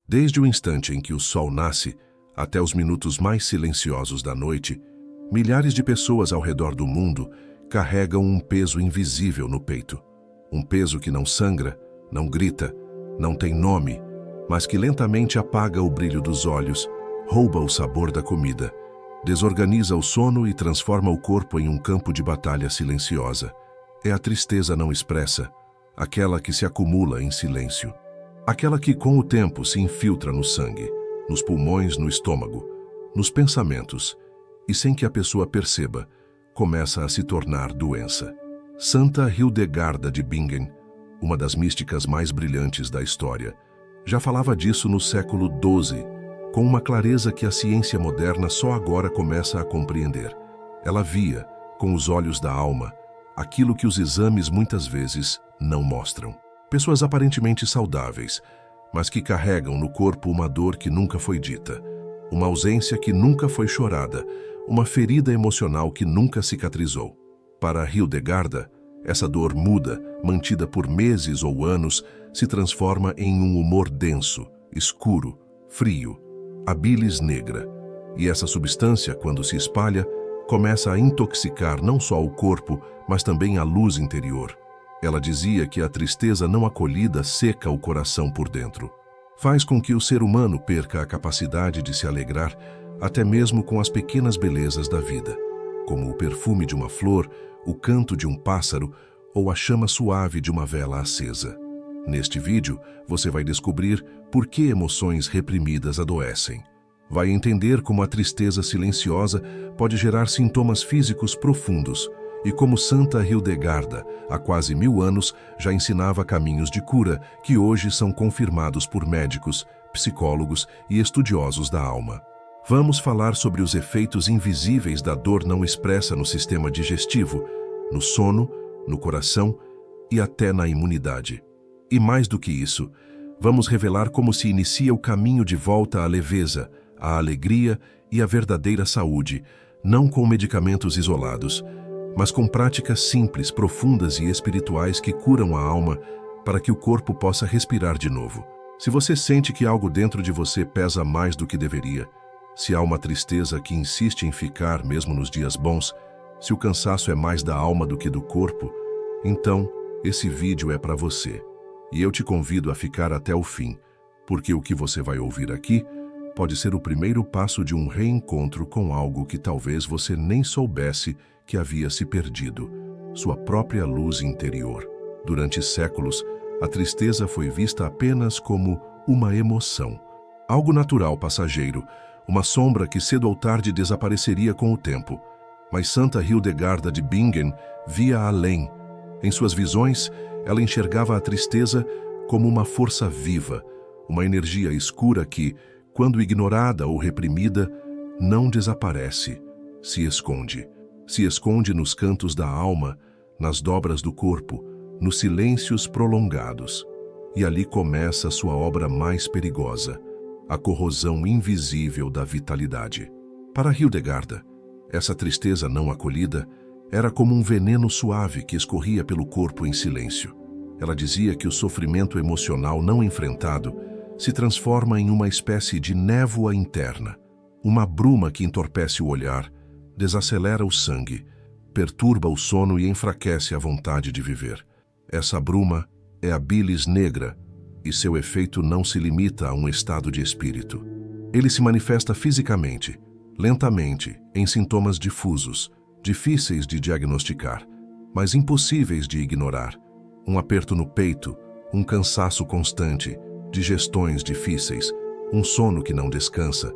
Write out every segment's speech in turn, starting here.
Desde o instante em que o sol nasce até os minutos mais silenciosos da noite, milhares de pessoas ao redor do mundo carregam um peso invisível no peito. Um peso que não sangra, não grita, não tem nome, mas que lentamente apaga o brilho dos olhos, rouba o sabor da comida, desorganiza o sono e transforma o corpo em um campo de batalha silenciosa. É a tristeza não expressa, aquela que se acumula em silêncio. Aquela que, com o tempo, se infiltra no sangue, nos pulmões, no estômago, nos pensamentos, e sem que a pessoa perceba, começa a se tornar doença. Santa Hildegarda de Bingen, uma das místicas mais brilhantes da história, já falava disso no século XII, com uma clareza que a ciência moderna só agora começa a compreender. Ela via, com os olhos da alma, aquilo que os exames muitas vezes não mostram. Pessoas aparentemente saudáveis, mas que carregam no corpo uma dor que nunca foi dita, uma ausência que nunca foi chorada, uma ferida emocional que nunca cicatrizou. Para Hildegarda, essa dor muda, mantida por meses ou anos, se transforma em um humor denso, escuro, frio, a bilis negra. E essa substância, quando se espalha, começa a intoxicar não só o corpo, mas também a luz interior. Ela dizia que a tristeza não acolhida seca o coração por dentro. Faz com que o ser humano perca a capacidade de se alegrar até mesmo com as pequenas belezas da vida, como o perfume de uma flor, o canto de um pássaro ou a chama suave de uma vela acesa. Neste vídeo, você vai descobrir por que emoções reprimidas adoecem. Vai entender como a tristeza silenciosa pode gerar sintomas físicos profundos e como Santa Hildegarda, há quase 1000 anos, já ensinava caminhos de cura que hoje são confirmados por médicos, psicólogos e estudiosos da alma. Vamos falar sobre os efeitos invisíveis da dor não expressa no sistema digestivo, no sono, no coração e até na imunidade. E mais do que isso, vamos revelar como se inicia o caminho de volta à leveza, à alegria e à verdadeira saúde, não com medicamentos isolados, mas com práticas simples, profundas e espirituais que curam a alma para que o corpo possa respirar de novo. Se você sente que algo dentro de você pesa mais do que deveria, se há uma tristeza que insiste em ficar mesmo nos dias bons, se o cansaço é mais da alma do que do corpo, então esse vídeo é para você. E eu te convido a ficar até o fim, porque o que você vai ouvir aqui pode ser o primeiro passo de um reencontro com algo que talvez você nem soubesse que havia se perdido, sua própria luz interior. Durante séculos, a tristeza foi vista apenas como uma emoção, algo natural passageiro, uma sombra que cedo ou tarde desapareceria com o tempo. Mas Santa Hildegarda de Bingen via além. Em suas visões, ela enxergava a tristeza como uma força viva, uma energia escura que, quando ignorada ou reprimida, não desaparece, se esconde. Se esconde nos cantos da alma, nas dobras do corpo, nos silêncios prolongados. E ali começa sua obra mais perigosa, a corrosão invisível da vitalidade. Para Hildegarda, essa tristeza não acolhida era como um veneno suave que escorria pelo corpo em silêncio. Ela dizia que o sofrimento emocional não enfrentado se transforma em uma espécie de névoa interna, uma bruma que entorpece o olhar, desacelera o sangue, perturba o sono e enfraquece a vontade de viver. Essa bruma é a bilis negra, e seu efeito não se limita a um estado de espírito. Ele se manifesta fisicamente, lentamente, em sintomas difusos, difíceis de diagnosticar, mas impossíveis de ignorar. Um aperto no peito, um cansaço constante, digestões difíceis, um sono que não descansa,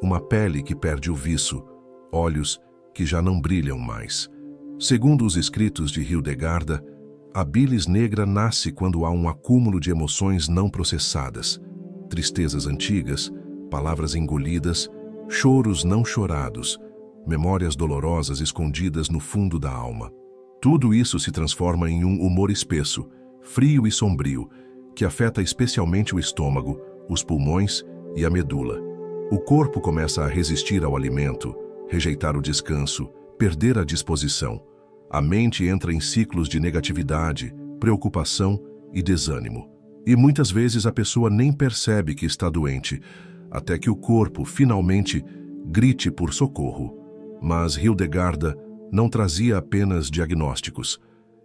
uma pele que perde o viço, olhos que já não brilham mais. Segundo os escritos de Hildegarda, a bilis negra nasce quando há um acúmulo de emoções não processadas, tristezas antigas, palavras engolidas, choros não chorados, memórias dolorosas escondidas no fundo da alma. Tudo isso se transforma em um humor espesso, frio e sombrio, que afeta especialmente o estômago, os pulmões e a medula. O corpo começa a resistir ao alimento, rejeitar o descanso, perder a disposição. A mente entra em ciclos de negatividade, preocupação e desânimo. E muitas vezes a pessoa nem percebe que está doente, até que o corpo, finalmente, grite por socorro. Mas Hildegarda não trazia apenas diagnósticos.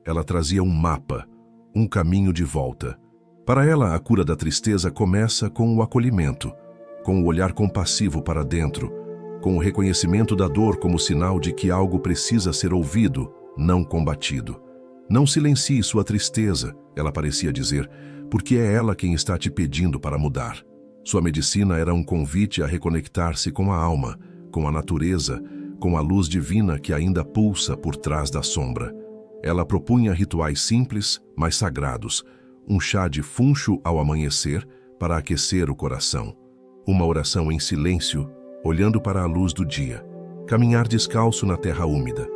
Ela trazia um mapa, um caminho de volta. Para ela, a cura da tristeza começa com o acolhimento, com o olhar compassivo para dentro, com o reconhecimento da dor como sinal de que algo precisa ser ouvido, não combatido. Não silencie sua tristeza, ela parecia dizer, porque é ela quem está te pedindo para mudar. Sua medicina era um convite a reconectar-se com a alma, com a natureza, com a luz divina que ainda pulsa por trás da sombra. Ela propunha rituais simples, mas sagrados, um chá de funcho ao amanhecer para aquecer o coração, uma oração em silêncio, olhando para a luz do dia, caminhar descalço na terra úmida,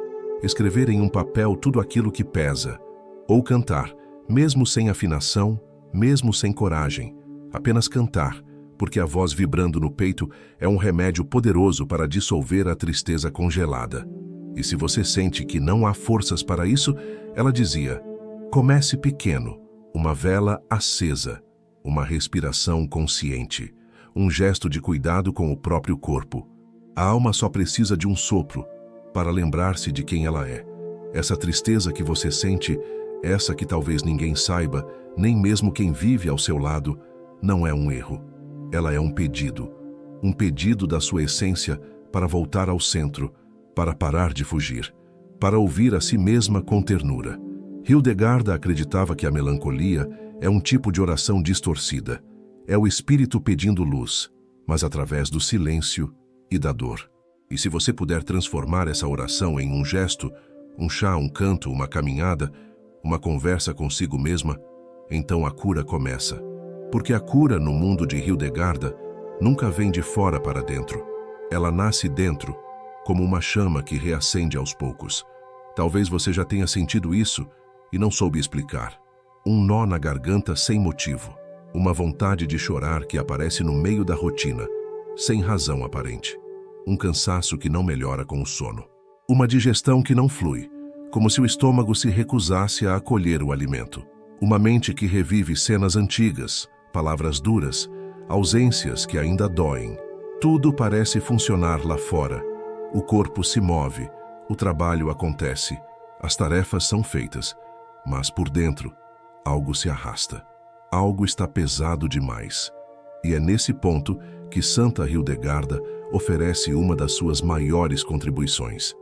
escrever em um papel tudo aquilo que pesa, ou cantar, mesmo sem afinação, mesmo sem coragem, apenas cantar, porque a voz vibrando no peito é um remédio poderoso para dissolver a tristeza congelada. E se você sente que não há forças para isso, ela dizia, comece pequeno, uma vela acesa, uma respiração consciente, um gesto de cuidado com o próprio corpo. A alma só precisa de um sopro para lembrar-se de quem ela é. Essa tristeza que você sente, essa que talvez ninguém saiba, nem mesmo quem vive ao seu lado, não é um erro. Ela é um pedido da sua essência para voltar ao centro, para parar de fugir, para ouvir a si mesma com ternura. Hildegarda acreditava que a melancolia é um tipo de oração distorcida. É o espírito pedindo luz, mas através do silêncio e da dor. E se você puder transformar essa oração em um gesto, um chá, um canto, uma caminhada, uma conversa consigo mesma, então a cura começa. Porque a cura no mundo de Hildegarda nunca vem de fora para dentro. Ela nasce dentro, como uma chama que reacende aos poucos. Talvez você já tenha sentido isso e não soube explicar. Um nó na garganta sem motivo. Uma vontade de chorar que aparece no meio da rotina, sem razão aparente. Um cansaço que não melhora com o sono. Uma digestão que não flui, como se o estômago se recusasse a acolher o alimento. Uma mente que revive cenas antigas, palavras duras, ausências que ainda doem. Tudo parece funcionar lá fora. O corpo se move, o trabalho acontece, as tarefas são feitas, mas por dentro, algo se arrasta. Algo está pesado demais. E é nesse ponto que Santa Hildegarda oferece uma das suas maiores contribuições: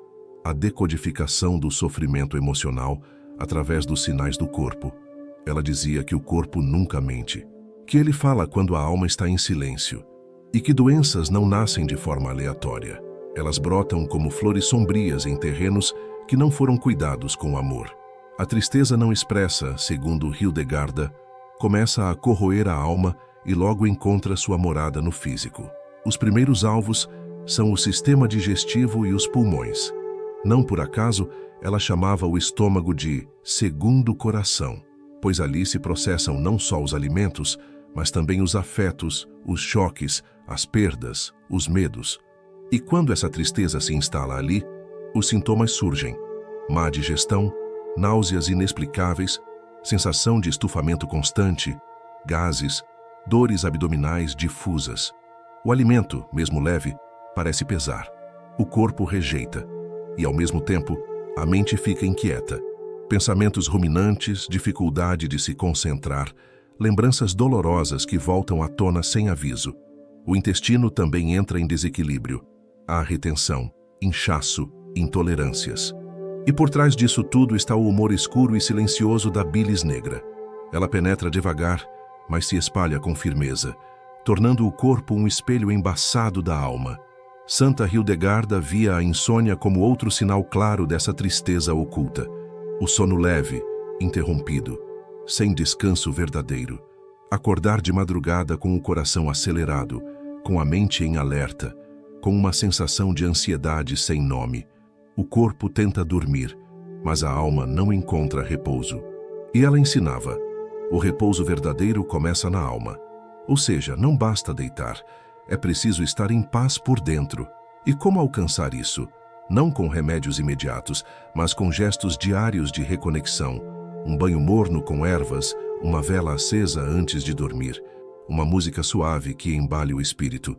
a decodificação do sofrimento emocional através dos sinais do corpo. Ela dizia que o corpo nunca mente, que ele fala quando a alma está em silêncio, e que doenças não nascem de forma aleatória. Elas brotam como flores sombrias em terrenos que não foram cuidados com amor. A tristeza não expressa, segundo Hildegarda, começa a corroer a alma e logo encontra sua morada no físico. Os primeiros alvos são o sistema digestivo e os pulmões. Não por acaso, ela chamava o estômago de segundo coração, pois ali se processam não só os alimentos, mas também os afetos, os choques, as perdas, os medos. E quando essa tristeza se instala ali, os sintomas surgem: má digestão, náuseas inexplicáveis, sensação de estufamento constante, gases, dores abdominais difusas. O alimento, mesmo leve, parece pesar. O corpo rejeita. E, ao mesmo tempo, a mente fica inquieta. Pensamentos ruminantes, dificuldade de se concentrar, lembranças dolorosas que voltam à tona sem aviso. O intestino também entra em desequilíbrio. Há retenção, inchaço, intolerâncias. E por trás disso tudo está o humor escuro e silencioso da bilis negra. Ela penetra devagar, mas se espalha com firmeza, tornando o corpo um espelho embaçado da alma. Santa Hildegarda via a insônia como outro sinal claro dessa tristeza oculta. O sono leve, interrompido, sem descanso verdadeiro. Acordar de madrugada com o coração acelerado, com a mente em alerta, com uma sensação de ansiedade sem nome. O corpo tenta dormir, mas a alma não encontra repouso. E ela ensinava: o repouso verdadeiro começa na alma. Ou seja, não basta deitar, é preciso estar em paz por dentro. E como alcançar isso? Não com remédios imediatos, mas com gestos diários de reconexão. Um banho morno com ervas, uma vela acesa antes de dormir, uma música suave que embale o espírito,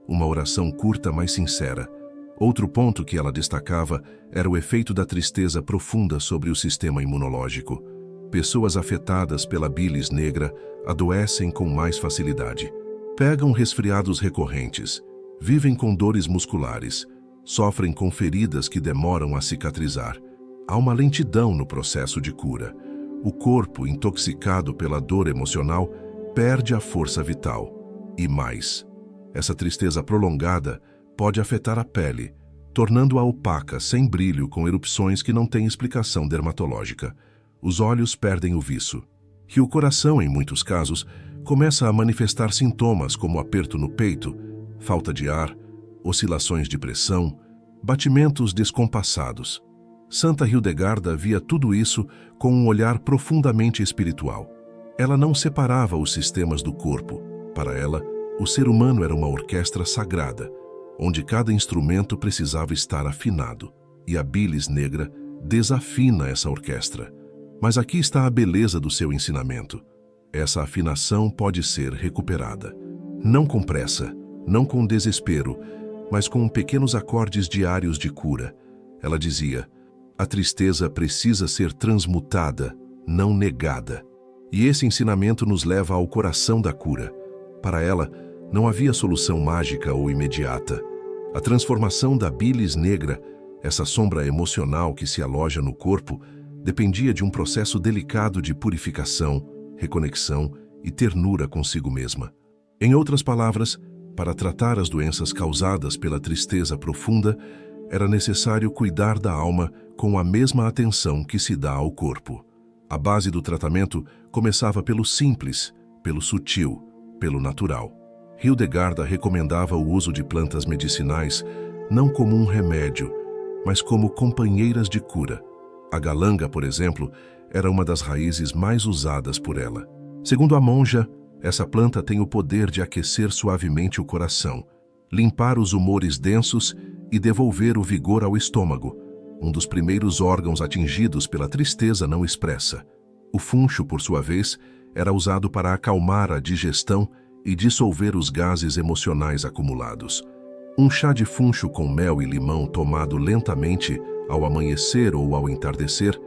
uma oração curta mas sincera. Outro ponto que ela destacava era o efeito da tristeza profunda sobre o sistema imunológico. Pessoas afetadas pela bilis negra adoecem com mais facilidade. Pegam resfriados recorrentes, vivem com dores musculares, sofrem com feridas que demoram a cicatrizar. Há uma lentidão no processo de cura. O corpo, intoxicado pela dor emocional, perde a força vital. E mais, essa tristeza prolongada pode afetar a pele, tornando-a opaca, sem brilho, com erupções que não têm explicação dermatológica. Os olhos perdem o viço. E o coração, em muitos casos, começa a manifestar sintomas como aperto no peito, falta de ar, oscilações de pressão, batimentos descompassados. Santa Hildegarda via tudo isso com um olhar profundamente espiritual. Ela não separava os sistemas do corpo. Para ela, o ser humano era uma orquestra sagrada, onde cada instrumento precisava estar afinado, e a bilis negra desafina essa orquestra. Mas aqui está a beleza do seu ensinamento. Essa afinação pode ser recuperada. Não com pressa, não com desespero, mas com pequenos acordes diários de cura. Ela dizia: a tristeza precisa ser transmutada, não negada. E esse ensinamento nos leva ao coração da cura. Para ela, não havia solução mágica ou imediata. A transformação da bilis negra, essa sombra emocional que se aloja no corpo, dependia de um processo delicado de purificação, reconexão e ternura consigo mesma. Em outras palavras, para tratar as doenças causadas pela tristeza profunda, era necessário cuidar da alma com a mesma atenção que se dá ao corpo. A base do tratamento começava pelo simples, pelo sutil, pelo natural. Hildegarda recomendava o uso de plantas medicinais não como um remédio, mas como companheiras de cura. A galanga, por exemplo, era uma das raízes mais usadas por ela. Segundo a monja, essa planta tem o poder de aquecer suavemente o coração, limpar os humores densos e devolver o vigor ao estômago, um dos primeiros órgãos atingidos pela tristeza não expressa. O funcho, por sua vez, era usado para acalmar a digestão e dissolver os gases emocionais acumulados. Um chá de funcho com mel e limão tomado lentamente ao amanhecer ou ao entardecer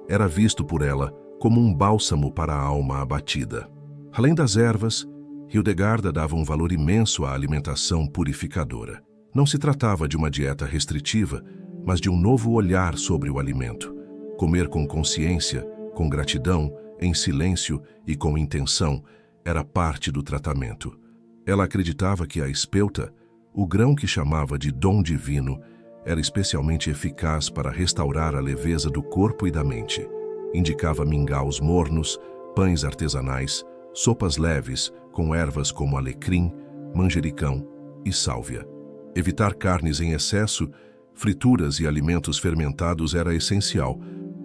era visto por ela como um bálsamo para a alma abatida. Além das ervas, Hildegarda dava um valor imenso à alimentação purificadora. Não se tratava de uma dieta restritiva, mas de um novo olhar sobre o alimento. Comer com consciência, com gratidão, em silêncio e com intenção, era parte do tratamento. Ela acreditava que a espelta, o grão que chamava de dom divino, era especialmente eficaz para restaurar a leveza do corpo e da mente. Indicava mingaus mornos, pães artesanais, sopas leves com ervas como alecrim, manjericão e sálvia. Evitar carnes em excesso, frituras e alimentos fermentados era essencial,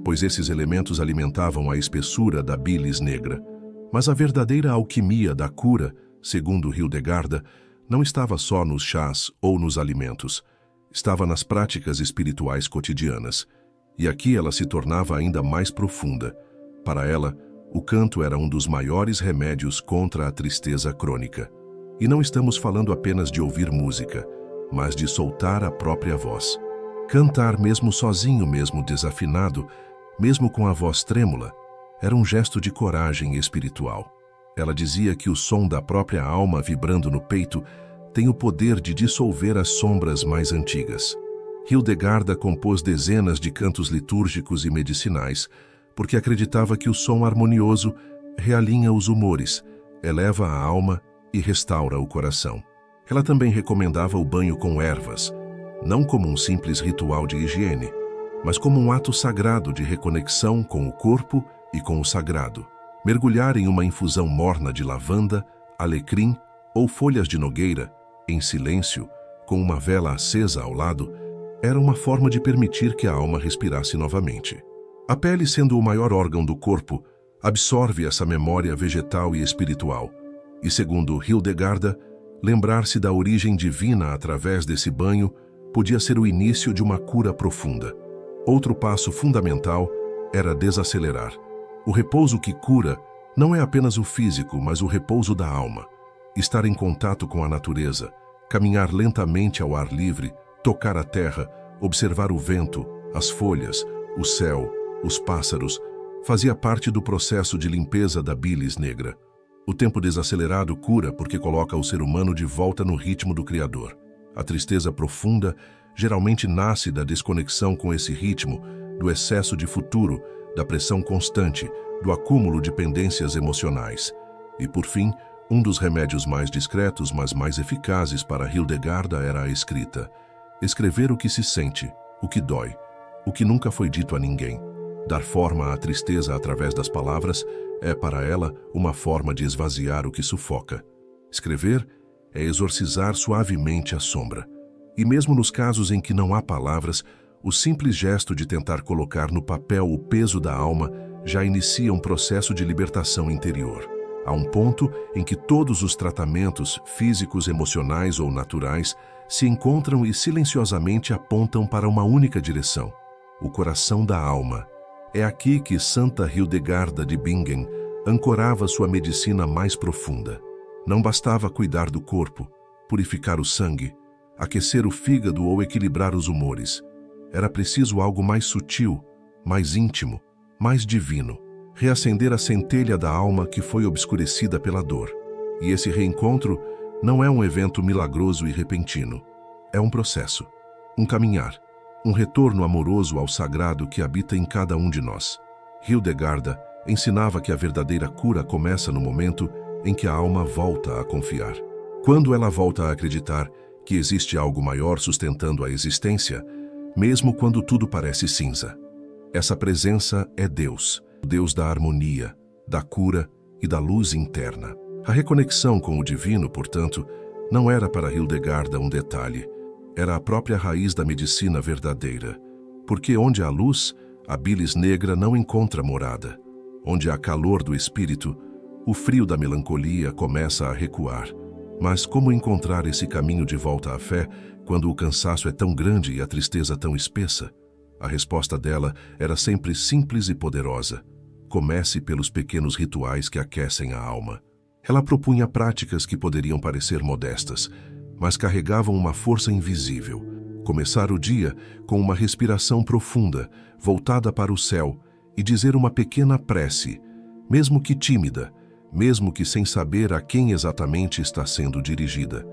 pois esses elementos alimentavam a espessura da bilis negra. Mas a verdadeira alquimia da cura, segundo Hildegarda, não estava só nos chás ou nos alimentos. Estava nas práticas espirituais cotidianas. E aqui ela se tornava ainda mais profunda. Para ela, o canto era um dos maiores remédios contra a tristeza crônica. E não estamos falando apenas de ouvir música, mas de soltar a própria voz. Cantar mesmo sozinho, mesmo desafinado, mesmo com a voz trêmula, era um gesto de coragem espiritual. Ela dizia que o som da própria alma vibrando no peito tem o poder de dissolver as sombras mais antigas. Hildegarda compôs dezenas de cantos litúrgicos e medicinais, porque acreditava que o som harmonioso realinha os humores, eleva a alma e restaura o coração. Ela também recomendava o banho com ervas, não como um simples ritual de higiene, mas como um ato sagrado de reconexão com o corpo e com o sagrado. Mergulhar em uma infusão morna de lavanda, alecrim ou folhas de nogueira, em silêncio, com uma vela acesa ao lado, era uma forma de permitir que a alma respirasse novamente. A pele, sendo o maior órgão do corpo, absorve essa memória vegetal e espiritual. E, segundo Hildegarda, lembrar-se da origem divina através desse banho podia ser o início de uma cura profunda. Outro passo fundamental era desacelerar. O repouso que cura Não é apenas o físico, mas o repouso da alma. Estar em contato com a natureza, caminhar lentamente ao ar livre, tocar a terra, observar o vento, as folhas, o céu, os pássaros, fazia parte do processo de limpeza da bilis negra. O tempo desacelerado cura porque coloca o ser humano de volta no ritmo do Criador. A tristeza profunda geralmente nasce da desconexão com esse ritmo, do excesso de futuro, da pressão constante, do acúmulo de pendências emocionais. E, por fim, um dos remédios mais discretos, mas mais eficazes para Hildegarda era a escrita. Escrever o que se sente, o que dói, o que nunca foi dito a ninguém. Dar forma à tristeza através das palavras é, para ela, uma forma de esvaziar o que sufoca. Escrever é exorcizar suavemente a sombra. E mesmo nos casos em que não há palavras, o simples gesto de tentar colocar no papel o peso da alma já inicia um processo de libertação interior. Há um ponto em que todos os tratamentos, físicos, emocionais ou naturais, se encontram e silenciosamente apontam para uma única direção: o coração da alma. É aqui que Santa Hildegarda de Bingen ancorava sua medicina mais profunda. Não bastava cuidar do corpo, purificar o sangue, aquecer o fígado ou equilibrar os humores. Era preciso algo mais sutil, mais íntimo, mais divino. Reacender a centelha da alma que foi obscurecida pela dor. E esse reencontro não é um evento milagroso e repentino. É um processo, um caminhar, um retorno amoroso ao sagrado que habita em cada um de nós. Hildegarda ensinava que a verdadeira cura começa no momento em que a alma volta a confiar. Quando ela volta a acreditar que existe algo maior sustentando a existência, mesmo quando tudo parece cinza. Essa presença é Deus, o Deus da harmonia, da cura e da luz interna. A reconexão com o divino, portanto, não era para Hildegarda um detalhe, era a própria raiz da medicina verdadeira. Porque onde há luz, a bilis negra não encontra morada. Onde há calor do espírito, o frio da melancolia começa a recuar. Mas como encontrar esse caminho de volta à fé quando o cansaço é tão grande e a tristeza tão espessa? A resposta dela era sempre simples e poderosa. Comece pelos pequenos rituais que aquecem a alma. Ela propunha práticas que poderiam parecer modestas, mas carregavam uma força invisível. Começar o dia com uma respiração profunda, voltada para o céu, e dizer uma pequena prece, mesmo que tímida, mesmo que sem saber a quem exatamente está sendo dirigida.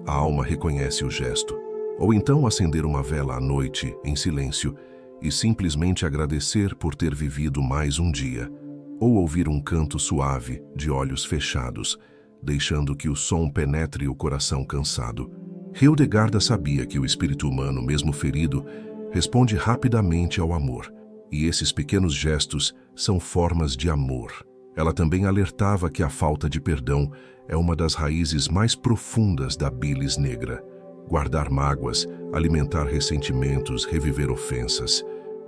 A alma reconhece o gesto. Ou então acender uma vela à noite, em silêncio, e simplesmente agradecer por ter vivido mais um dia. Ou ouvir um canto suave, de olhos fechados, deixando que o som penetre o coração cansado. Hildegarda sabia que o espírito humano, mesmo ferido, responde rapidamente ao amor. E esses pequenos gestos são formas de amor. Ela também alertava que a falta de perdão é uma das raízes mais profundas da bilis negra. Guardar mágoas, alimentar ressentimentos, reviver ofensas.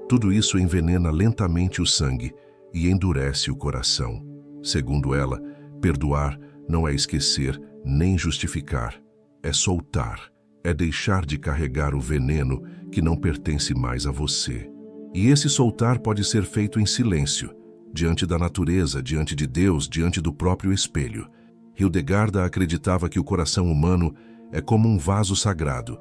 Tudo isso envenena lentamente o sangue e endurece o coração. Segundo ela, perdoar não é esquecer nem justificar. É soltar, é deixar de carregar o veneno que não pertence mais a você. E esse soltar pode ser feito em silêncio, diante da natureza, diante de Deus, diante do próprio espelho. Hildegarda acreditava que o coração humano é como um vaso sagrado.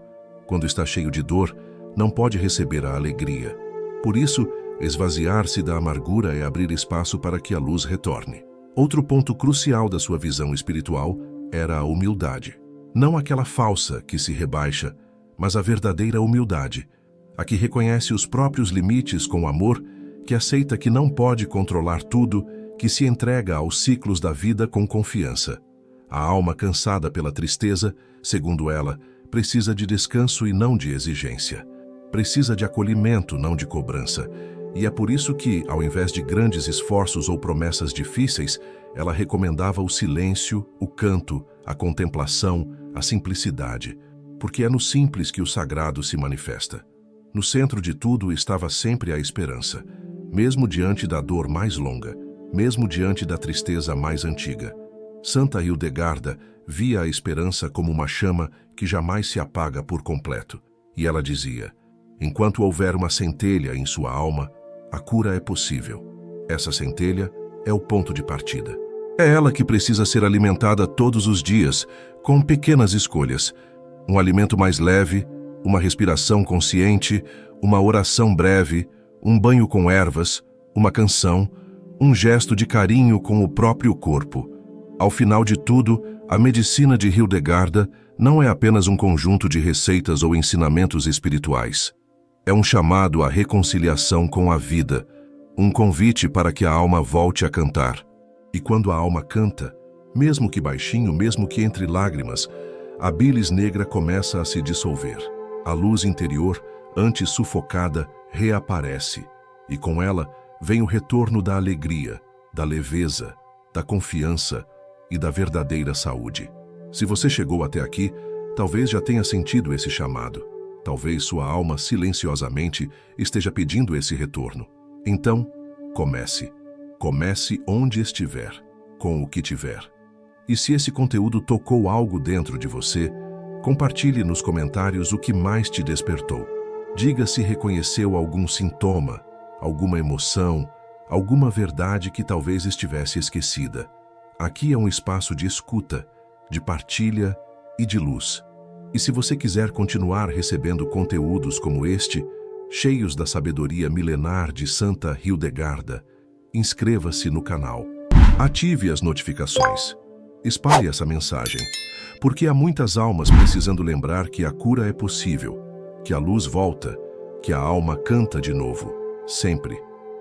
Quando está cheio de dor, não pode receber a alegria. Por isso, esvaziar-se da amargura é abrir espaço para que a luz retorne. Outro ponto crucial da sua visão espiritual era a humildade. Não aquela falsa que se rebaixa, mas a verdadeira humildade, a que reconhece os próprios limites com amor, que aceita que não pode controlar tudo, que se entrega aos ciclos da vida com confiança. A alma cansada pela tristeza, segundo ela, precisa de descanso e não de exigência. Precisa de acolhimento, não de cobrança. E é por isso que, ao invés de grandes esforços ou promessas difíceis, ela recomendava o silêncio, o canto, a contemplação, a simplicidade. Porque é no simples que o sagrado se manifesta. No centro de tudo estava sempre a esperança, mesmo diante da dor mais longa, mesmo diante da tristeza mais antiga. Santa Hildegarda via a esperança como uma chama que jamais se apaga por completo. E ela dizia: enquanto houver uma centelha em sua alma, a cura é possível. Essa centelha é o ponto de partida. É ela que precisa ser alimentada todos os dias, com pequenas escolhas. Um alimento mais leve, uma respiração consciente, uma oração breve, um banho com ervas, uma canção, um gesto de carinho com o próprio corpo. Ao final de tudo, a medicina de Hildegarda não é apenas um conjunto de receitas ou ensinamentos espirituais. É um chamado à reconciliação com a vida, um convite para que a alma volte a cantar. E quando a alma canta, mesmo que baixinho, mesmo que entre lágrimas, a bilis negra começa a se dissolver. A luz interior, antes sufocada, reaparece, e com ela vem o retorno da alegria, da leveza, da confiança e da verdadeira saúde. Se você chegou até aqui, talvez já tenha sentido esse chamado. Talvez sua alma silenciosamente esteja pedindo esse retorno. Então, comece. Comece onde estiver, com o que tiver. E se esse conteúdo tocou algo dentro de você, compartilhe nos comentários o que mais te despertou. Diga se reconheceu algum sintoma, alguma emoção, alguma verdade que talvez estivesse esquecida. Aqui é um espaço de escuta, de partilha e de luz. E se você quiser continuar recebendo conteúdos como este, cheios da sabedoria milenar de Santa Hildegarda, inscreva-se no canal. Ative as notificações. Espalhe essa mensagem, porque há muitas almas precisando lembrar que a cura é possível, que a luz volta, que a alma canta de novo, sempre.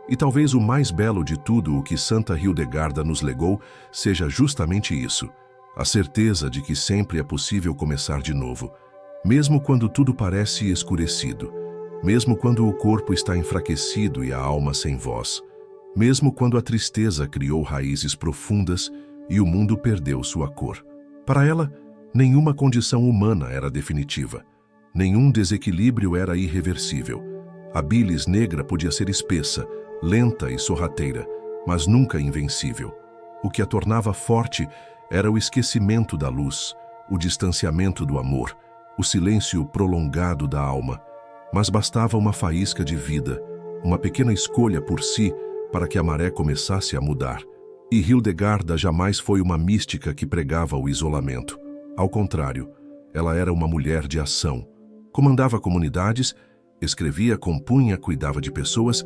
E talvez o mais belo de tudo o que Santa Hildegarda nos legou seja justamente isso, a certeza de que sempre é possível começar de novo, mesmo quando tudo parece escurecido, mesmo quando o corpo está enfraquecido e a alma sem voz, mesmo quando a tristeza criou raízes profundas e o mundo perdeu sua cor. Para ela, nenhuma condição humana era definitiva, nenhum desequilíbrio era irreversível. A bilis negra podia ser espessa, lenta e sorrateira, mas nunca invencível. O que a tornava forte era o esquecimento da luz, o distanciamento do amor, o silêncio prolongado da alma. Mas bastava uma faísca de vida, uma pequena escolha por si, para que a maré começasse a mudar. E Hildegarda jamais foi uma mística que pregava o isolamento. Ao contrário, ela era uma mulher de ação. Comandava comunidades, escrevia, compunha, cuidava de pessoas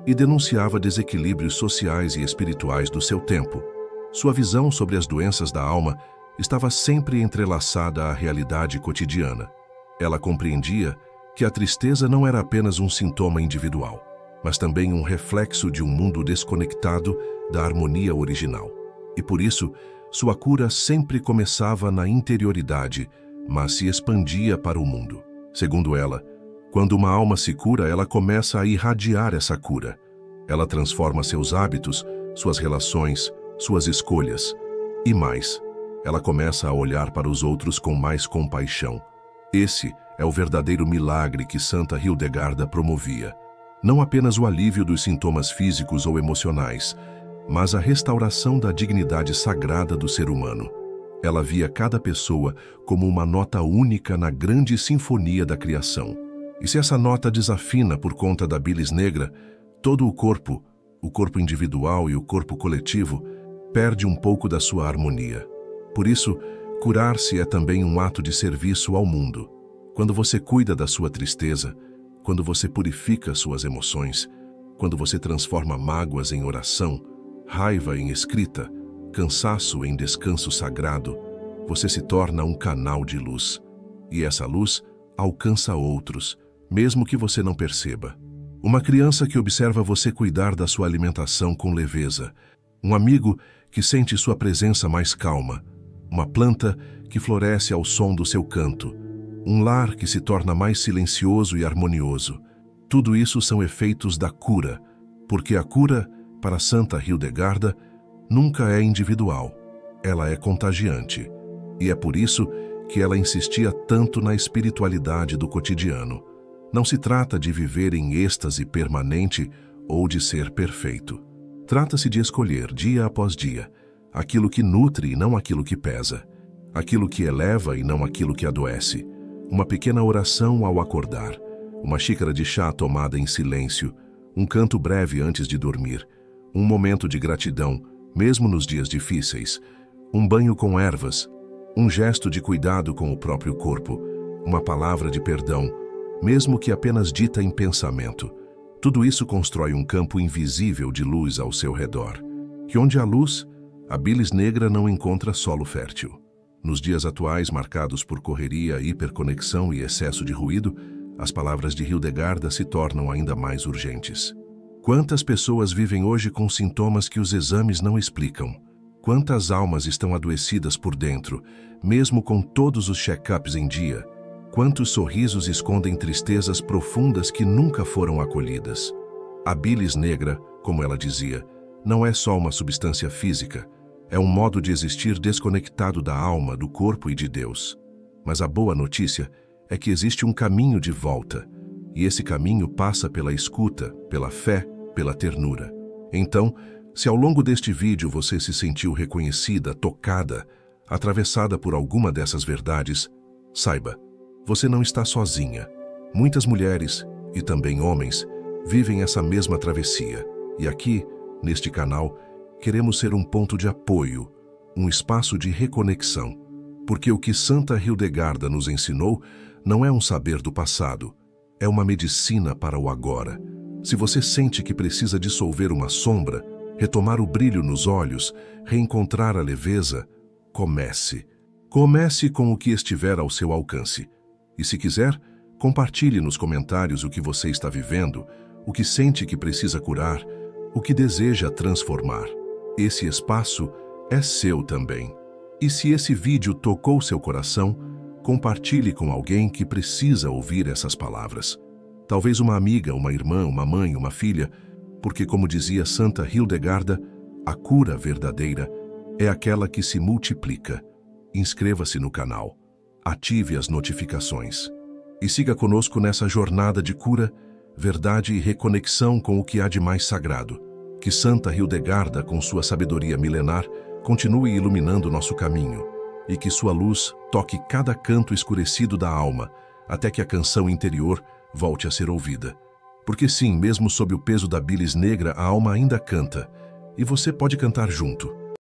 e denunciava desequilíbrios sociais e espirituais do seu tempo. Sua visão sobre as doenças da alma estava sempre entrelaçada à realidade cotidiana. Ela compreendia que a tristeza não era apenas um sintoma individual, mas também um reflexo de um mundo desconectado da harmonia original. E por isso, sua cura sempre começava na interioridade, mas se expandia para o mundo. Segundo ela, quando uma alma se cura, ela começa a irradiar essa cura. Ela transforma seus hábitos, suas relações, suas escolhas. E mais, ela começa a olhar para os outros com mais compaixão. Esse é o verdadeiro milagre que Santa Hildegarda promovia. Não apenas o alívio dos sintomas físicos ou emocionais, mas a restauração da dignidade sagrada do ser humano. Ela via cada pessoa como uma nota única na grande sinfonia da criação. E se essa nota desafina por conta da bilis negra, todo o corpo individual e o corpo coletivo, perde um pouco da sua harmonia. Por isso, curar-se é também um ato de serviço ao mundo. Quando você cuida da sua tristeza, quando você purifica suas emoções, quando você transforma mágoas em oração, raiva em escrita, cansaço em descanso sagrado, você se torna um canal de luz. E essa luz alcança outros, mesmo que você não perceba. Uma criança que observa você cuidar da sua alimentação com leveza, um amigo que sente sua presença mais calma, uma planta que floresce ao som do seu canto, um lar que se torna mais silencioso e harmonioso. Tudo isso são efeitos da cura, porque a cura, para Santa Hildegarda, nunca é individual, ela é contagiante. E é por isso que ela insistia tanto na espiritualidade do cotidiano. Não se trata de viver em êxtase permanente ou de ser perfeito. Trata-se de escolher, dia após dia, aquilo que nutre e não aquilo que pesa, aquilo que eleva e não aquilo que adoece. Uma pequena oração ao acordar, uma xícara de chá tomada em silêncio, um canto breve antes de dormir, Um momento de gratidão, mesmo nos dias difíceis. Um banho com ervas. Um gesto de cuidado com o próprio corpo. Uma palavra de perdão, mesmo que apenas dita em pensamento. Tudo isso constrói um campo invisível de luz ao seu redor. Que onde há luz, a bilis negra não encontra solo fértil. Nos dias atuais marcados por correria, hiperconexão e excesso de ruído, as palavras de Hildegarda se tornam ainda mais urgentes. Quantas pessoas vivem hoje com sintomas que os exames não explicam? Quantas almas estão adoecidas por dentro, mesmo com todos os check-ups em dia? Quantos sorrisos escondem tristezas profundas que nunca foram acolhidas? A bilis negra, como ela dizia, não é só uma substância física, é um modo de existir desconectado da alma, do corpo e de Deus. Mas a boa notícia é que existe um caminho de volta, e esse caminho passa pela escuta, pela fé, pela ternura. Então, se ao longo deste vídeo você se sentiu reconhecida, tocada, atravessada por alguma dessas verdades, saiba, você não está sozinha. Muitas mulheres, e também homens, vivem essa mesma travessia. E aqui, neste canal, queremos ser um ponto de apoio, um espaço de reconexão. Porque o que Santa Hildegarda nos ensinou não é um saber do passado, é uma medicina para o agora. Se você sente que precisa dissolver uma sombra, retomar o brilho nos olhos, reencontrar a leveza, comece. Comece com o que estiver ao seu alcance. E se quiser, compartilhe nos comentários o que você está vivendo, o que sente que precisa curar, o que deseja transformar. Esse espaço é seu também. E se esse vídeo tocou seu coração, compartilhe com alguém que precisa ouvir essas palavras. Talvez uma amiga, uma irmã, uma mãe, uma filha, porque como dizia Santa Hildegarda, a cura verdadeira é aquela que se multiplica. Inscreva-se no canal, ative as notificações e siga conosco nessa jornada de cura, verdade e reconexão com o que há de mais sagrado. Que Santa Hildegarda, com sua sabedoria milenar, continue iluminando nosso caminho e que sua luz toque cada canto escurecido da alma, até que a canção interior volte a ser ouvida. Porque sim, mesmo sob o peso da bilis negra, a alma ainda canta, e você pode cantar junto.